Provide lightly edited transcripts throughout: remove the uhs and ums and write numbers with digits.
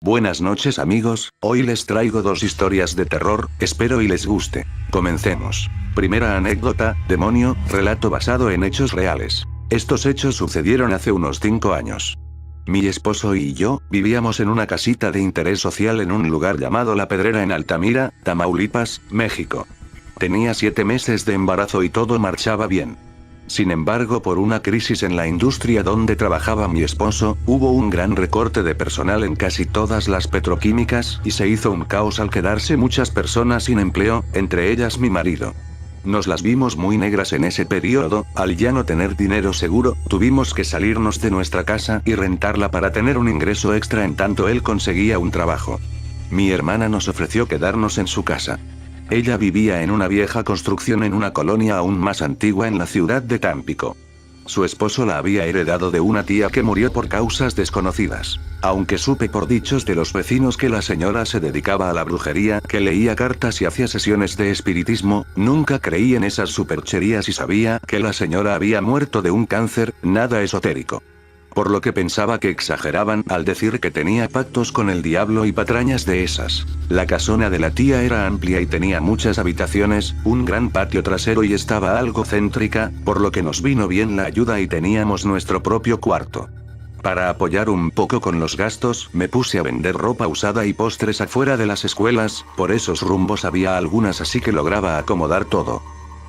Buenas noches amigos, hoy les traigo dos historias de terror, espero y les guste. Comencemos. Primera anécdota, demonio, relato basado en hechos reales. Estos hechos sucedieron hace unos 5 años. Mi esposo y yo, vivíamos en una casita de interés social en un lugar llamado La Pedrera en Altamira, Tamaulipas, México. Tenía 7 meses de embarazo y todo marchaba bien. Sin embargo, por una crisis en la industria donde trabajaba mi esposo, hubo un gran recorte de personal en casi todas las petroquímicas y se hizo un caos al quedarse muchas personas sin empleo, entre ellas mi marido. Nos las vimos muy negras en ese periodo, al ya no tener dinero seguro, tuvimos que salirnos de nuestra casa y rentarla para tener un ingreso extra en tanto él conseguía un trabajo. Mi hermana nos ofreció quedarnos en su casa. Ella vivía en una vieja construcción en una colonia aún más antigua en la ciudad de Tampico. Su esposo la había heredado de una tía que murió por causas desconocidas. Aunque supe por dichos de los vecinos que la señora se dedicaba a la brujería, que leía cartas y hacía sesiones de espiritismo, nunca creí en esas supercherías y sabía que la señora había muerto de un cáncer, nada esotérico. Por lo que pensaba que exageraban al decir que tenía pactos con el diablo y patrañas de esas. La casona de la tía era amplia y tenía muchas habitaciones, un gran patio trasero y estaba algo céntrica, por lo que nos vino bien la ayuda y teníamos nuestro propio cuarto. Para apoyar un poco con los gastos, me puse a vender ropa usada y postres afuera de las escuelas, por esos rumbos había algunas así que lograba acomodar todo.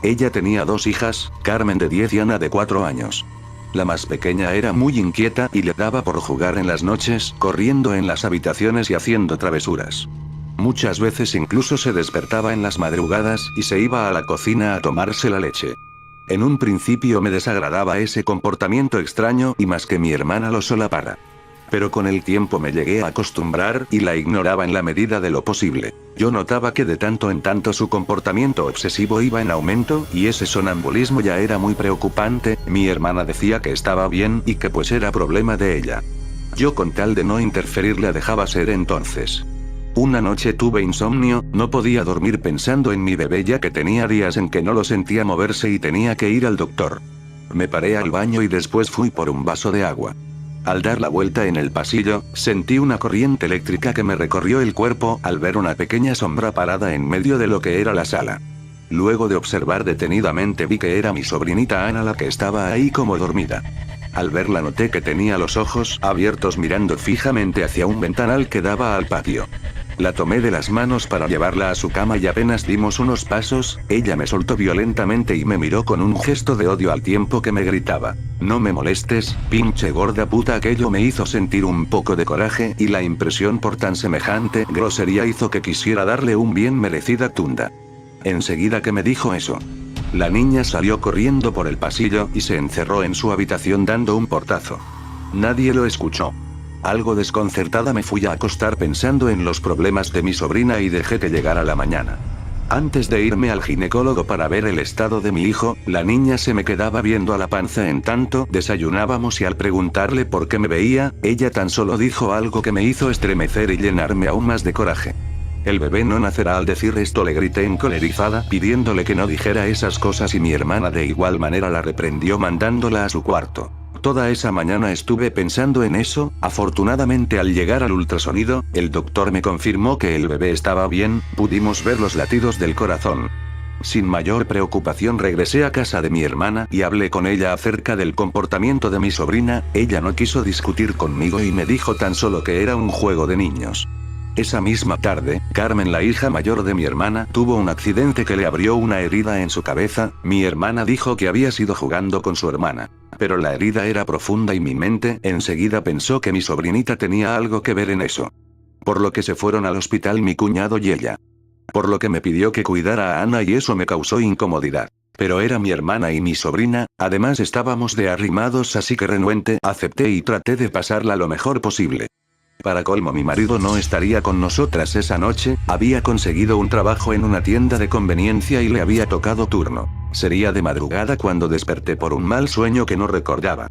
Ella tenía 2 hijas, Carmen de 10 y Ana de 4 años. La más pequeña era muy inquieta y le daba por jugar en las noches, corriendo en las habitaciones y haciendo travesuras. Muchas veces incluso se despertaba en las madrugadas y se iba a la cocina a tomarse la leche. En un principio me desagradaba ese comportamiento extraño y más que mi hermana lo solapara. Pero con el tiempo me llegué a acostumbrar y la ignoraba en la medida de lo posible. Yo notaba que de tanto en tanto su comportamiento obsesivo iba en aumento y ese sonambulismo ya era muy preocupante. Mi hermana decía que estaba bien y que pues era problema de ella. Yo con tal de no interferir la dejaba ser entonces. Una noche tuve insomnio, no podía dormir pensando en mi bebé ya que tenía días en que no lo sentía moverse y tenía que ir al doctor. Me paré al baño y después fui por un vaso de agua. Al dar la vuelta en el pasillo, sentí una corriente eléctrica que me recorrió el cuerpo al ver una pequeña sombra parada en medio de lo que era la sala. Luego de observar detenidamente vi que era mi sobrinita Ana la que estaba ahí como dormida. Al verla noté que tenía los ojos abiertos mirando fijamente hacia un ventanal que daba al patio. La tomé de las manos para llevarla a su cama y apenas dimos unos pasos, ella me soltó violentamente y me miró con un gesto de odio al tiempo que me gritaba: "No me molestes, pinche gorda puta". Aquello me hizo sentir un poco de coraje y la impresión por tan semejante grosería hizo que quisiera darle un bien merecida tunda. Enseguida que me dijo eso, la niña salió corriendo por el pasillo y se encerró en su habitación dando un portazo. Nadie lo escuchó. Algo desconcertada me fui a acostar pensando en los problemas de mi sobrina y dejé que llegara la mañana. Antes de irme al ginecólogo para ver el estado de mi hijo, la niña se me quedaba viendo a la panza en tanto desayunábamos y al preguntarle por qué me veía, ella tan solo dijo algo que me hizo estremecer y llenarme aún más de coraje. "El bebé no nacerá". Al decir esto le grité encolerizada pidiéndole que no dijera esas cosas y mi hermana de igual manera la reprendió mandándola a su cuarto. Toda esa mañana estuve pensando en eso. Afortunadamente al llegar al ultrasonido, el doctor me confirmó que el bebé estaba bien, pudimos ver los latidos del corazón. Sin mayor preocupación regresé a casa de mi hermana y hablé con ella acerca del comportamiento de mi sobrina. Ella no quiso discutir conmigo y me dijo tan solo que era un juego de niños. Esa misma tarde, Carmen, la hija mayor de mi hermana, tuvo un accidente que le abrió una herida en su cabeza. Mi hermana dijo que había sido jugando con su hermana. Pero la herida era profunda y mi mente enseguida pensó que mi sobrinita tenía algo que ver en eso. Por lo que se fueron al hospital mi cuñado y ella. Por lo que me pidió que cuidara a Ana y eso me causó incomodidad. Pero era mi hermana y mi sobrina, además estábamos de arrimados así que renuente acepté y traté de pasarla lo mejor posible. Para colmo mi marido no estaría con nosotras esa noche, había conseguido un trabajo en una tienda de conveniencia y le había tocado turno. Sería de madrugada cuando desperté por un mal sueño que no recordaba.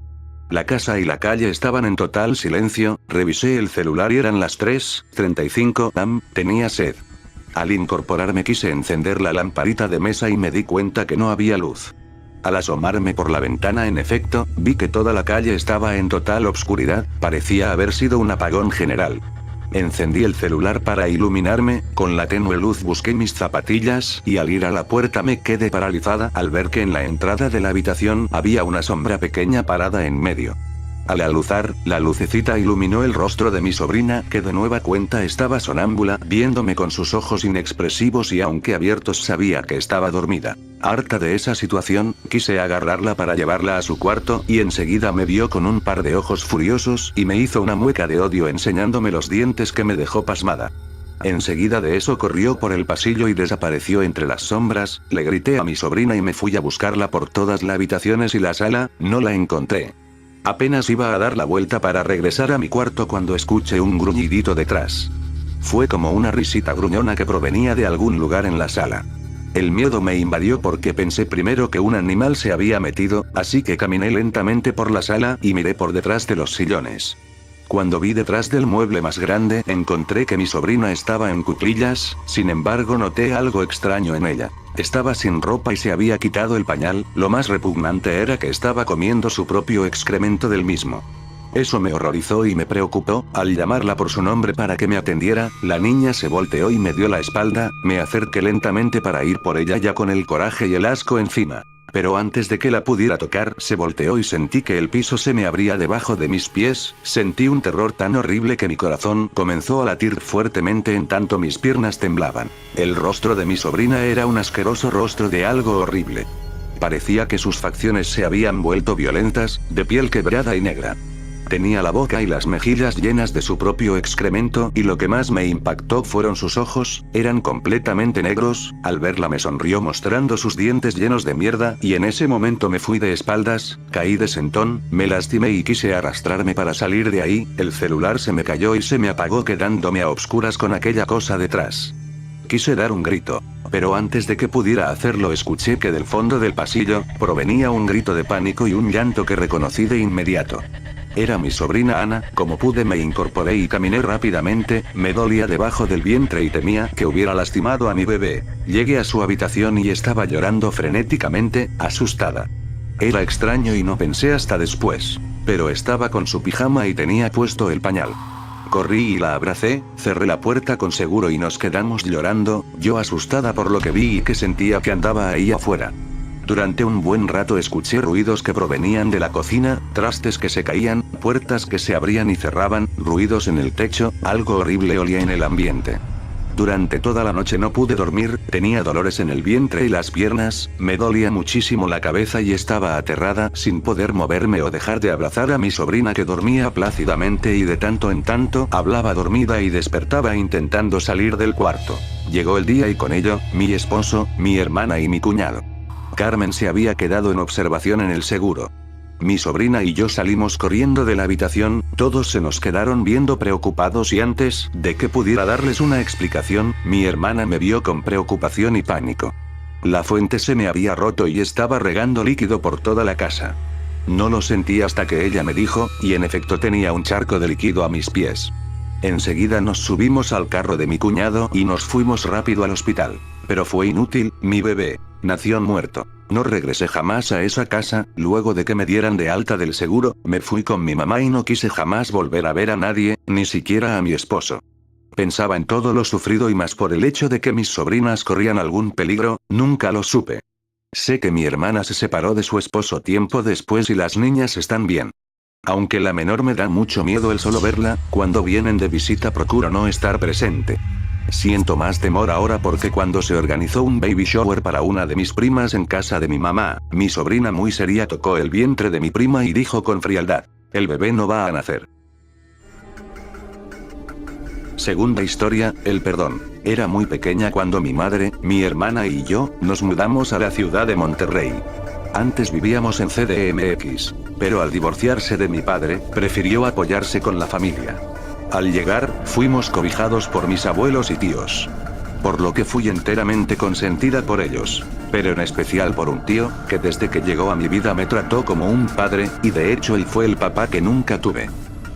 La casa y la calle estaban en total silencio, revisé el celular y eran las 3:35 am, tenía sed. Al incorporarme quise encender la lamparita de mesa y me di cuenta que no había luz. Al asomarme por la ventana en efecto, vi que toda la calle estaba en total obscuridad, parecía haber sido un apagón general. Encendí el celular para iluminarme, con la tenue luz busqué mis zapatillas y al ir a la puerta me quedé paralizada al ver que en la entrada de la habitación había una sombra pequeña parada en medio. Al aluzar, la lucecita iluminó el rostro de mi sobrina que de nueva cuenta estaba sonámbula, viéndome con sus ojos inexpresivos y aunque abiertos sabía que estaba dormida. Harta de esa situación, quise agarrarla para llevarla a su cuarto y enseguida me vio con un par de ojos furiosos y me hizo una mueca de odio enseñándome los dientes que me dejó pasmada. Enseguida de eso corrió por el pasillo y desapareció entre las sombras, le grité a mi sobrina y me fui a buscarla por todas las habitaciones y la sala, no la encontré. Apenas iba a dar la vuelta para regresar a mi cuarto cuando escuché un gruñidito detrás. Fue como una risita gruñona que provenía de algún lugar en la sala. El miedo me invadió porque pensé primero que un animal se había metido, así que caminé lentamente por la sala y miré por detrás de los sillones. Cuando vi detrás del mueble más grande, encontré que mi sobrina estaba en cuclillas, sin embargo noté algo extraño en ella. Estaba sin ropa y se había quitado el pañal, lo más repugnante era que estaba comiendo su propio excremento del mismo. Eso me horrorizó y me preocupó. Al llamarla por su nombre para que me atendiera, la niña se volteó y me dio la espalda, me acerqué lentamente para ir por ella ya con el coraje y el asco encima. Pero antes de que la pudiera tocar, se volteó y sentí que el piso se me abría debajo de mis pies, sentí un terror tan horrible que mi corazón comenzó a latir fuertemente en tanto mis piernas temblaban. El rostro de mi sobrina era un asqueroso rostro de algo horrible. Parecía que sus facciones se habían vuelto violentas, de piel quebrada y negra. Tenía la boca y las mejillas llenas de su propio excremento y lo que más me impactó fueron sus ojos, eran completamente negros. Al verla me sonrió mostrando sus dientes llenos de mierda y en ese momento me fui de espaldas, caí de sentón, me lastimé y quise arrastrarme para salir de ahí, el celular se me cayó y se me apagó quedándome a obscuras con aquella cosa detrás. Quise dar un grito, pero antes de que pudiera hacerlo escuché que del fondo del pasillo provenía un grito de pánico y un llanto que reconocí de inmediato. Era mi sobrina Ana, como pude me incorporé y caminé rápidamente, me dolía debajo del vientre y temía que hubiera lastimado a mi bebé. Llegué a su habitación y estaba llorando frenéticamente, asustada. Era extraño y no pensé hasta después, pero estaba con su pijama y tenía puesto el pañal. Corrí y la abracé, cerré la puerta con seguro y nos quedamos llorando, yo asustada por lo que vi y que sentía que andaba ahí afuera. Durante un buen rato escuché ruidos que provenían de la cocina, trastes que se caían, puertas que se abrían y cerraban, ruidos en el techo, algo horrible olía en el ambiente. Durante toda la noche no pude dormir, tenía dolores en el vientre y las piernas, me dolía muchísimo la cabeza y estaba aterrada, sin poder moverme o dejar de abrazar a mi sobrina que dormía plácidamente y de tanto en tanto hablaba dormida y despertaba intentando salir del cuarto. Llegó el día y con ello, mi esposo, mi hermana y mi cuñado. Carmen se había quedado en observación en el seguro. Mi sobrina y yo salimos corriendo de la habitación, todos se nos quedaron viendo preocupados y antes de que pudiera darles una explicación, mi hermana me vio con preocupación y pánico. La fuente se me había roto y estaba regando líquido por toda la casa. No lo sentí hasta que ella me dijo, y en efecto tenía un charco de líquido a mis pies. Enseguida nos subimos al carro de mi cuñado y nos fuimos rápido al hospital. Pero fue inútil, mi bebé nació muerto. No regresé jamás a esa casa, luego de que me dieran de alta del seguro, me fui con mi mamá y no quise jamás volver a ver a nadie, ni siquiera a mi esposo. Pensaba en todo lo sufrido y más por el hecho de que mis sobrinas corrían algún peligro, nunca lo supe. Sé que mi hermana se separó de su esposo tiempo después y las niñas están bien. Aunque la menor me da mucho miedo el solo verla, cuando vienen de visita procuro no estar presente. Siento más temor ahora porque cuando se organizó un baby shower para una de mis primas en casa de mi mamá, mi sobrina muy seria tocó el vientre de mi prima y dijo con frialdad: "El bebé no va a nacer". Segunda historia, el perdón. Era muy pequeña cuando mi madre, mi hermana y yo, nos mudamos a la ciudad de Monterrey. Antes vivíamos en CDMX, pero al divorciarse de mi padre, prefirió apoyarse con la familia. Al llegar, fuimos cobijados por mis abuelos y tíos. Por lo que fui enteramente consentida por ellos. Pero en especial por un tío, que desde que llegó a mi vida me trató como un padre, y de hecho él fue el papá que nunca tuve.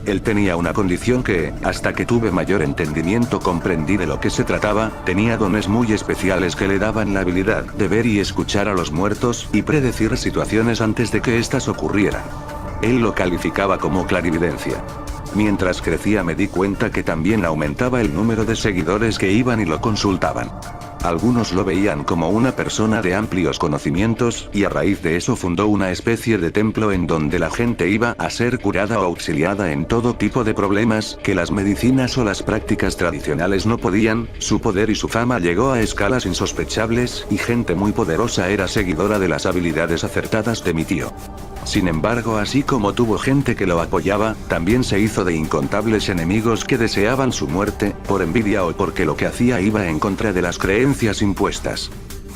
Él tenía una condición que, hasta que tuve mayor entendimiento comprendí de lo que se trataba, tenía dones muy especiales que le daban la habilidad de ver y escuchar a los muertos, y predecir situaciones antes de que éstas ocurrieran. Él lo calificaba como clarividencia. Mientras crecía me di cuenta que también aumentaba el número de seguidores que iban y lo consultaban. Algunos lo veían como una persona de amplios conocimientos, y a raíz de eso fundó una especie de templo en donde la gente iba a ser curada o auxiliada en todo tipo de problemas que las medicinas o las prácticas tradicionales no podían. Su poder y su fama llegó a escalas insospechables, y gente muy poderosa era seguidora de las habilidades acertadas de mi tío. Sin embargo, así como tuvo gente que lo apoyaba, también se hizo de incontables enemigos que deseaban su muerte, por envidia o porque lo que hacía iba en contra de las creencias impuestas.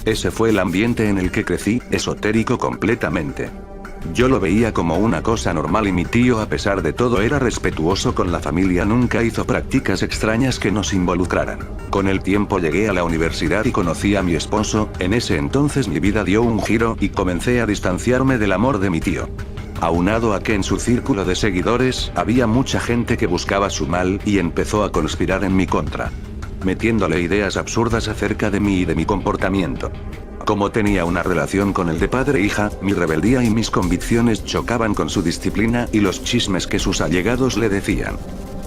Ese fue el ambiente en el que crecí, esotérico completamente. Yo lo veía como una cosa normal y mi tío, a pesar de todo, era respetuoso con la familia, nunca hizo prácticas extrañas que nos involucraran. Con el tiempo llegué a la universidad y conocí a mi esposo. En ese entonces mi vida dio un giro y comencé a distanciarme del amor de mi tío. Aunado a que en su círculo de seguidores había mucha gente que buscaba su mal y empezó a conspirar en mi contra, metiéndole ideas absurdas acerca de mí y de mi comportamiento. Como tenía una relación con el de padre-hija, mi rebeldía y mis convicciones chocaban con su disciplina y los chismes que sus allegados le decían.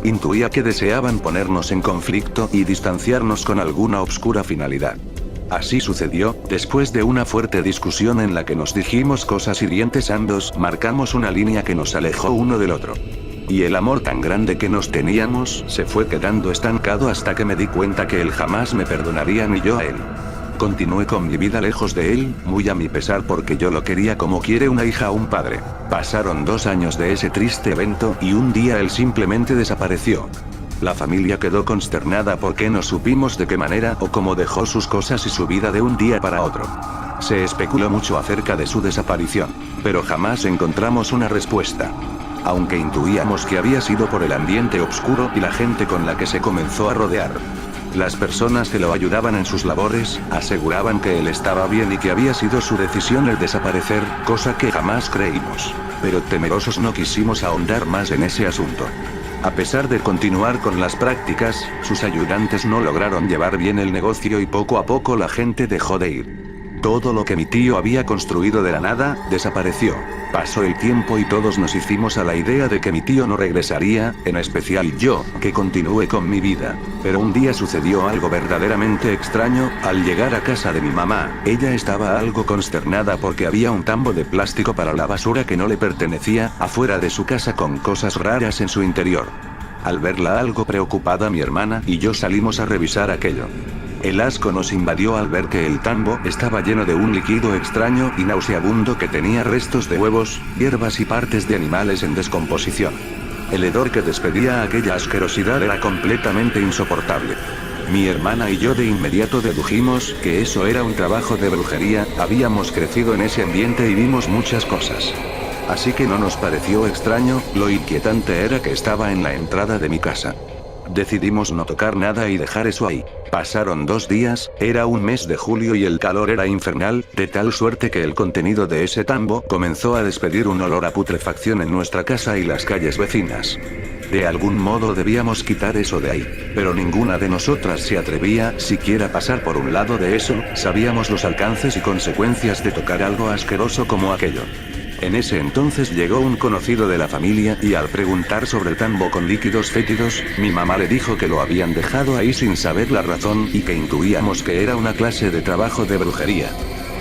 Intuía que deseaban ponernos en conflicto y distanciarnos con alguna obscura finalidad. Así sucedió. Después de una fuerte discusión en la que nos dijimos cosas hirientes, ambos marcamos una línea que nos alejó uno del otro. Y el amor tan grande que nos teníamos se fue quedando estancado hasta que me di cuenta que él jamás me perdonaría ni yo a él. Continué con mi vida lejos de él, muy a mi pesar, porque yo lo quería como quiere una hija a un padre. Pasaron 2 años de ese triste evento y un día él simplemente desapareció. La familia quedó consternada porque no supimos de qué manera o cómo dejó sus cosas y su vida de un día para otro. Se especuló mucho acerca de su desaparición, pero jamás encontramos una respuesta. Aunque intuíamos que había sido por el ambiente oscuro y la gente con la que se comenzó a rodear. Las personas que lo ayudaban en sus labores aseguraban que él estaba bien y que había sido su decisión el desaparecer, cosa que jamás creímos. Pero temerosos no quisimos ahondar más en ese asunto. A pesar de continuar con las prácticas, sus ayudantes no lograron llevar bien el negocio y poco a poco la gente dejó de ir. Todo lo que mi tío había construido de la nada, desapareció. Pasó el tiempo y todos nos hicimos a la idea de que mi tío no regresaría, en especial yo, que continué con mi vida. Pero un día sucedió algo verdaderamente extraño. Al llegar a casa de mi mamá, ella estaba algo consternada porque había un tambo de plástico para la basura que no le pertenecía, afuera de su casa, con cosas raras en su interior. Al verla algo preocupada, mi hermana y yo salimos a revisar aquello. El asco nos invadió al ver que el tambo estaba lleno de un líquido extraño y nauseabundo que tenía restos de huevos, hierbas y partes de animales en descomposición. El hedor que despedía aquella asquerosidad era completamente insoportable. Mi hermana y yo de inmediato dedujimos que eso era un trabajo de brujería. Habíamos crecido en ese ambiente y vimos muchas cosas. Así que no nos pareció extraño. Lo inquietante era que estaba en la entrada de mi casa. Decidimos no tocar nada y dejar eso ahí. Pasaron 2 días, era un mes de julio y el calor era infernal, de tal suerte que el contenido de ese tambo comenzó a despedir un olor a putrefacción en nuestra casa y las calles vecinas. De algún modo debíamos quitar eso de ahí, pero ninguna de nosotras se atrevía siquiera a pasar por un lado de eso. Sabíamos los alcances y consecuencias de tocar algo asqueroso como aquello. En ese entonces llegó un conocido de la familia y al preguntar sobre el tambo con líquidos fétidos, mi mamá le dijo que lo habían dejado ahí sin saber la razón y que intuíamos que era una clase de trabajo de brujería.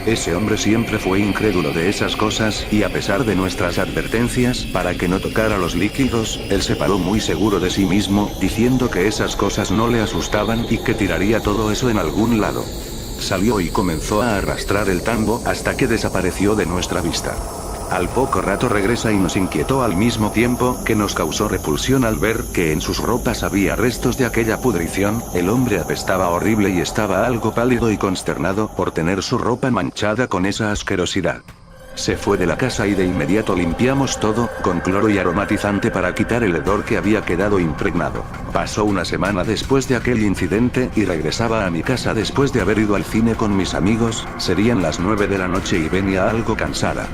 Ese hombre siempre fue incrédulo de esas cosas y a pesar de nuestras advertencias para que no tocara los líquidos, él se paró muy seguro de sí mismo, diciendo que esas cosas no le asustaban y que tiraría todo eso en algún lado. Salió y comenzó a arrastrar el tambo hasta que desapareció de nuestra vista. Al poco rato regresa y nos inquietó al mismo tiempo que nos causó repulsión al ver que en sus ropas había restos de aquella pudrición. El hombre apestaba horrible y estaba algo pálido y consternado por tener su ropa manchada con esa asquerosidad. Se fue de la casa y de inmediato limpiamos todo con cloro y aromatizante para quitar el hedor que había quedado impregnado. Pasó una semana después de aquel incidente y regresaba a mi casa después de haber ido al cine con mis amigos. Serían las 9 de la noche y venía algo cansada.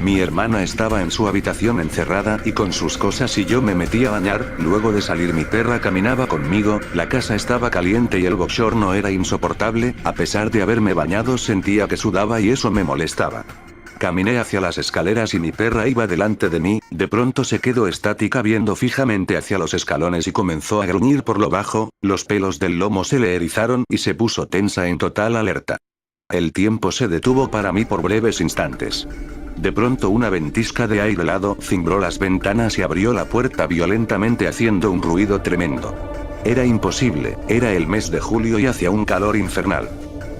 Mi hermana estaba en su habitación encerrada y con sus cosas y yo me metí a bañar. Luego de salir mi perra caminaba conmigo. La casa estaba caliente y el bochorno era insoportable. A pesar de haberme bañado sentía que sudaba y eso me molestaba. Caminé hacia las escaleras y mi perra iba delante de mí, de pronto se quedó estática viendo fijamente hacia los escalones y comenzó a gruñir por lo bajo, los pelos del lomo se le erizaron y se puso tensa en total alerta. El tiempo se detuvo para mí por breves instantes. De pronto una ventisca de aire helado cimbró las ventanas y abrió la puerta violentamente haciendo un ruido tremendo. Era imposible, era el mes de julio y hacía un calor infernal.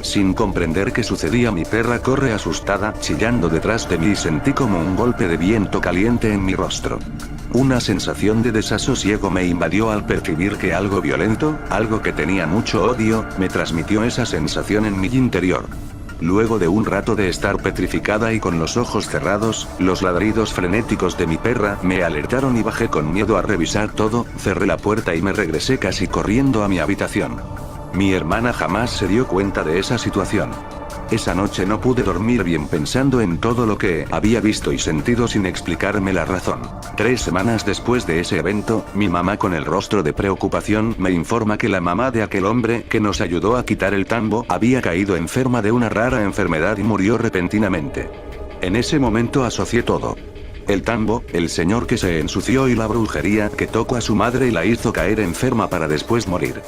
Sin comprender qué sucedía, mi perra corre asustada, chillando detrás de mí y sentí como un golpe de viento caliente en mi rostro. Una sensación de desasosiego me invadió al percibir que algo violento, algo que tenía mucho odio, me transmitió esa sensación en mi interior. Luego de un rato de estar petrificada y con los ojos cerrados, los ladridos frenéticos de mi perra me alertaron y bajé con miedo a revisar todo, cerré la puerta y me regresé casi corriendo a mi habitación. Mi hermana jamás se dio cuenta de esa situación. Esa noche no pude dormir bien pensando en todo lo que había visto y sentido sin explicarme la razón. 3 semanas después de ese evento, mi mamá con el rostro de preocupación me informa que la mamá de aquel hombre que nos ayudó a quitar el tambo había caído enferma de una rara enfermedad y murió repentinamente. En ese momento asocié todo. El tambo, el señor que se ensució y la brujería que tocó a su madre y la hizo caer enferma para después morir.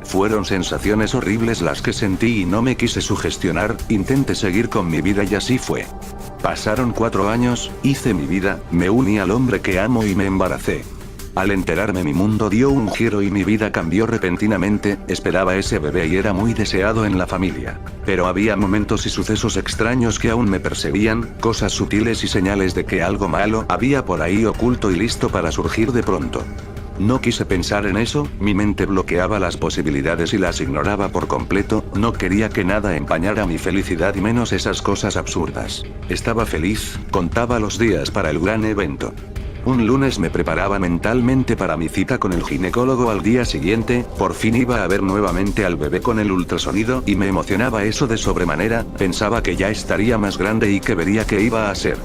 Fueron sensaciones horribles las que sentí y no me quise sugestionar, intenté seguir con mi vida y así fue. Pasaron 4 años, hice mi vida, me uní al hombre que amo y me embaracé. Al enterarme mi mundo dio un giro y mi vida cambió repentinamente, esperaba ese bebé y era muy deseado en la familia. Pero había momentos y sucesos extraños que aún me perseguían, cosas sutiles y señales de que algo malo había por ahí oculto y listo para surgir de pronto. No quise pensar en eso, mi mente bloqueaba las posibilidades y las ignoraba por completo, no quería que nada empañara mi felicidad y menos esas cosas absurdas. Estaba feliz, contaba los días para el gran evento. Un lunes me preparaba mentalmente para mi cita con el ginecólogo al día siguiente, por fin iba a ver nuevamente al bebé con el ultrasonido y me emocionaba eso de sobremanera, pensaba que ya estaría más grande y que vería qué iba a ser.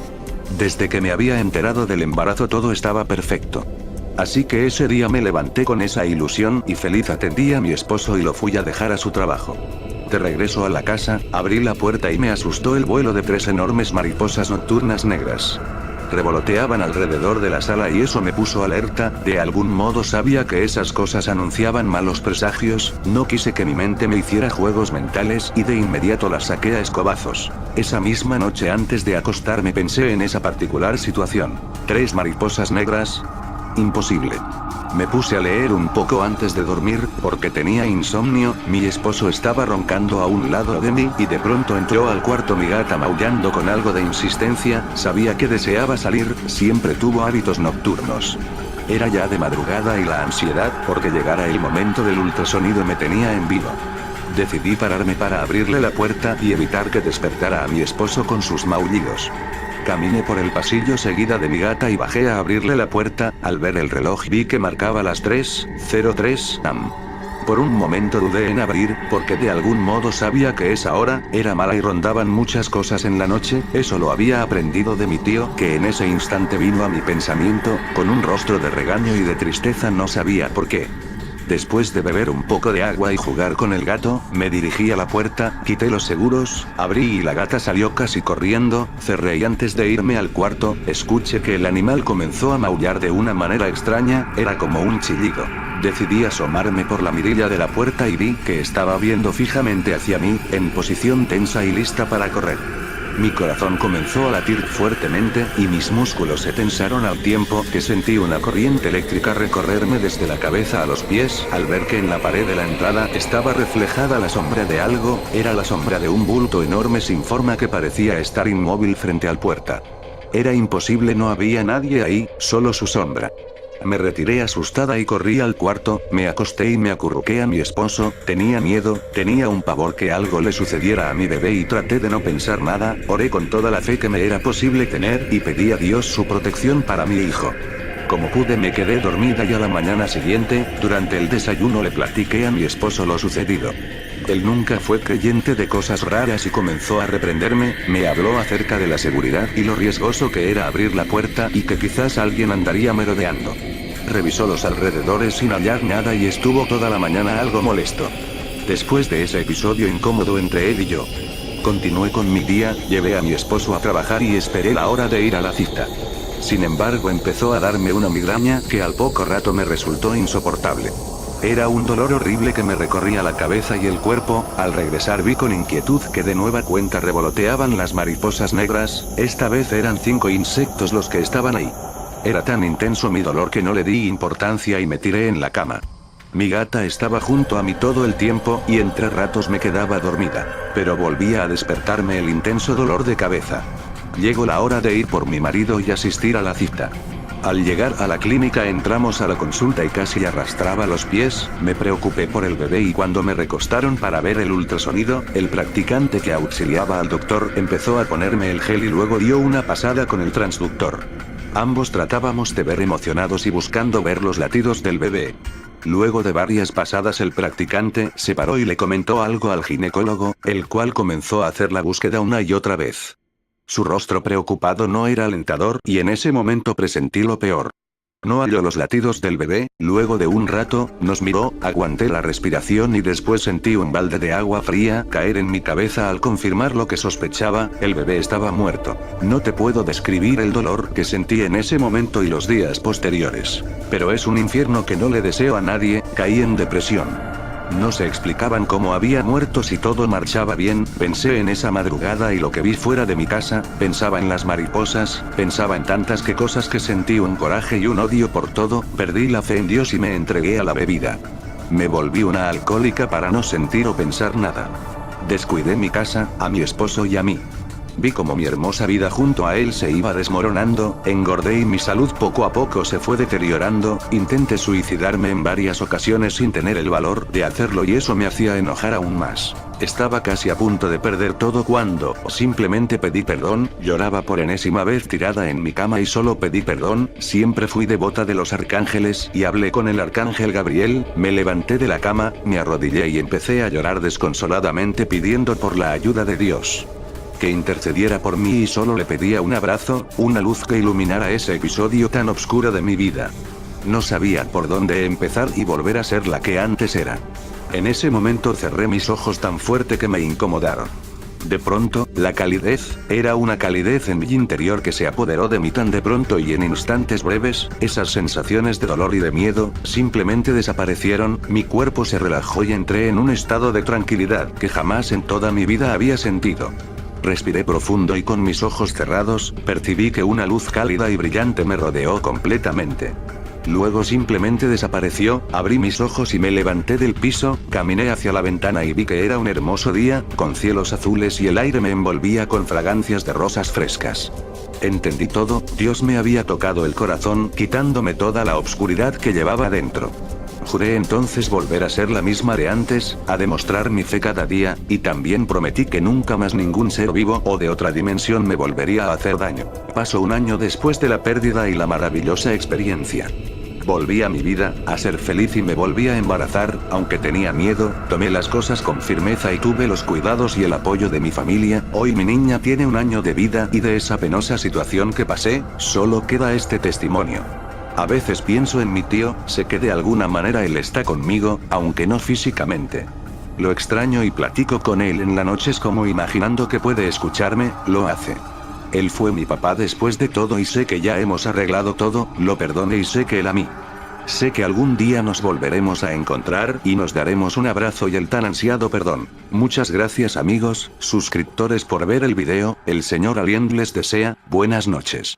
Desde que me había enterado del embarazo todo estaba perfecto. Así que ese día me levanté con esa ilusión y feliz atendí a mi esposo y lo fui a dejar a su trabajo. De regreso a la casa, abrí la puerta y me asustó el vuelo de 3 enormes mariposas nocturnas negras. Revoloteaban alrededor de la sala y eso me puso alerta, de algún modo sabía que esas cosas anunciaban malos presagios, no quise que mi mente me hiciera juegos mentales y de inmediato las saqué a escobazos. Esa misma noche antes de acostarme pensé en esa particular situación. 3 mariposas negras. Imposible. Me puse a leer un poco antes de dormir, porque tenía insomnio, mi esposo estaba roncando a un lado de mí y de pronto entró al cuarto mi gata maullando con algo de insistencia, sabía que deseaba salir, siempre tuvo hábitos nocturnos. Era ya de madrugada y la ansiedad porque llegara el momento del ultrasonido me tenía en vilo. Decidí pararme para abrirle la puerta y evitar que despertara a mi esposo con sus maullidos. Caminé por el pasillo seguida de mi gata y bajé a abrirle la puerta, al ver el reloj vi que marcaba las 3:03 am. Por un momento dudé en abrir, porque de algún modo sabía que esa hora era mala y rondaban muchas cosas en la noche, eso lo había aprendido de mi tío, que en ese instante vino a mi pensamiento, con un rostro de regaño y de tristeza no sabía por qué. Después de beber un poco de agua y jugar con el gato, me dirigí a la puerta, quité los seguros, abrí y la gata salió casi corriendo, cerré y antes de irme al cuarto, escuché que el animal comenzó a maullar de una manera extraña, era como un chillido. Decidí asomarme por la mirilla de la puerta y vi que estaba viendo fijamente hacia mí, en posición tensa y lista para correr. Mi corazón comenzó a latir fuertemente, y mis músculos se tensaron al tiempo que sentí una corriente eléctrica recorrerme desde la cabeza a los pies, al ver que en la pared de la entrada estaba reflejada la sombra de algo, era la sombra de un bulto enorme sin forma que parecía estar inmóvil frente al puerta. Era imposible, no había nadie ahí, solo su sombra. Me retiré asustada y corrí al cuarto, me acosté y me acurruqué a mi esposo, tenía miedo, tenía un pavor que algo le sucediera a mi bebé y traté de no pensar nada, oré con toda la fe que me era posible tener y pedí a Dios su protección para mi hijo. Como pude me quedé dormida y a la mañana siguiente, durante el desayuno le platiqué a mi esposo lo sucedido. Él nunca fue creyente de cosas raras y comenzó a reprenderme, me habló acerca de la seguridad y lo riesgoso que era abrir la puerta y que quizás alguien andaría merodeando. Revisó los alrededores sin hallar nada y estuvo toda la mañana algo molesto. Después de ese episodio incómodo entre él y yo, Continué con mi día, llevé a mi esposo a trabajar y esperé la hora de ir a la cita. Sin embargo, empezó a darme una migraña que al poco rato me resultó insoportable. Era un dolor horrible que me recorría la cabeza y el cuerpo. Al regresar vi con inquietud que de nueva cuenta revoloteaban las mariposas negras. Esta vez eran 5 insectos los que estaban ahí. Era tan intenso mi dolor que no le di importancia y me tiré en la cama. Mi gata estaba junto a mí todo el tiempo y entre ratos me quedaba dormida, pero volvía a despertarme el intenso dolor de cabeza. Llegó la hora de ir por mi marido y asistir a la cita. Al llegar a la clínica entramos a la consulta y casi arrastraba los pies. Me preocupé por el bebé y cuando me recostaron para ver el ultrasonido, el practicante que auxiliaba al doctor empezó a ponerme el gel y luego dio una pasada con el transductor. Ambos tratábamos de ver emocionados y buscando ver los latidos del bebé. Luego de varias pasadas el practicante se paró y le comentó algo al ginecólogo, el cual comenzó a hacer la búsqueda una y otra vez. Su rostro preocupado no era alentador y en ese momento presentí lo peor. No halló los latidos del bebé. Luego de un rato, nos miró, aguanté la respiración y después sentí un balde de agua fría caer en mi cabeza al confirmar lo que sospechaba, el bebé estaba muerto. No te puedo describir el dolor que sentí en ese momento y los días posteriores. Pero es un infierno que no le deseo a nadie. Caí en depresión. No se explicaban cómo había muerto si todo marchaba bien. Pensé en esa madrugada y lo que vi fuera de mi casa, pensaba en las mariposas, pensaba en tantas cosas que sentí un coraje y un odio por todo. Perdí la fe en Dios y me entregué a la bebida. Me volví una alcohólica para no sentir o pensar nada. Descuidé mi casa, a mi esposo y a mí. Vi como mi hermosa vida junto a él se iba desmoronando, engordé y mi salud poco a poco se fue deteriorando. Intenté suicidarme en varias ocasiones sin tener el valor de hacerlo y eso me hacía enojar aún más. Estaba casi a punto de perder todo cuando simplemente pedí perdón. Lloraba por enésima vez tirada en mi cama y solo pedí perdón. Siempre fui devota de los arcángeles y hablé con el arcángel Gabriel. Me levanté de la cama, me arrodillé y empecé a llorar desconsoladamente pidiendo por la ayuda de Dios. Que intercediera por mí y solo le pedía un abrazo, una luz que iluminara ese episodio tan oscuro de mi vida. No sabía por dónde empezar y volver a ser la que antes era. En ese momento cerré mis ojos tan fuerte que me incomodaron. De pronto, la calidez, era una calidez en mi interior que se apoderó de mí tan de pronto y en instantes breves. Esas sensaciones de dolor y de miedo, simplemente desaparecieron, mi cuerpo se relajó y entré en un estado de tranquilidad que jamás en toda mi vida había sentido. Respiré profundo y con mis ojos cerrados, percibí que una luz cálida y brillante me rodeó completamente. Luego simplemente desapareció, abrí mis ojos y me levanté del piso, caminé hacia la ventana y vi que era un hermoso día, con cielos azules y el aire me envolvía con fragancias de rosas frescas. Entendí todo, Dios me había tocado el corazón, quitándome toda la oscuridad que llevaba dentro. Juré entonces volver a ser la misma de antes, a demostrar mi fe cada día, y también prometí que nunca más ningún ser vivo o de otra dimensión me volvería a hacer daño. Pasó un año después de la pérdida y la maravillosa experiencia. Volví a mi vida, a ser feliz y me volví a embarazar, aunque tenía miedo, tomé las cosas con firmeza y tuve los cuidados y el apoyo de mi familia. Hoy mi niña tiene 1 año de vida y de esa penosa situación que pasé, solo queda este testimonio. A veces pienso en mi tío, sé que de alguna manera él está conmigo, aunque no físicamente. Lo extraño y platico con él en las noches como imaginando que puede escucharme, lo hace. Él fue mi papá después de todo y sé que ya hemos arreglado todo, lo perdoné y sé que él a mí. Sé que algún día nos volveremos a encontrar y nos daremos un abrazo y el tan ansiado perdón. Muchas gracias amigos, suscriptores por ver el video, el señor Alien les desea, buenas noches.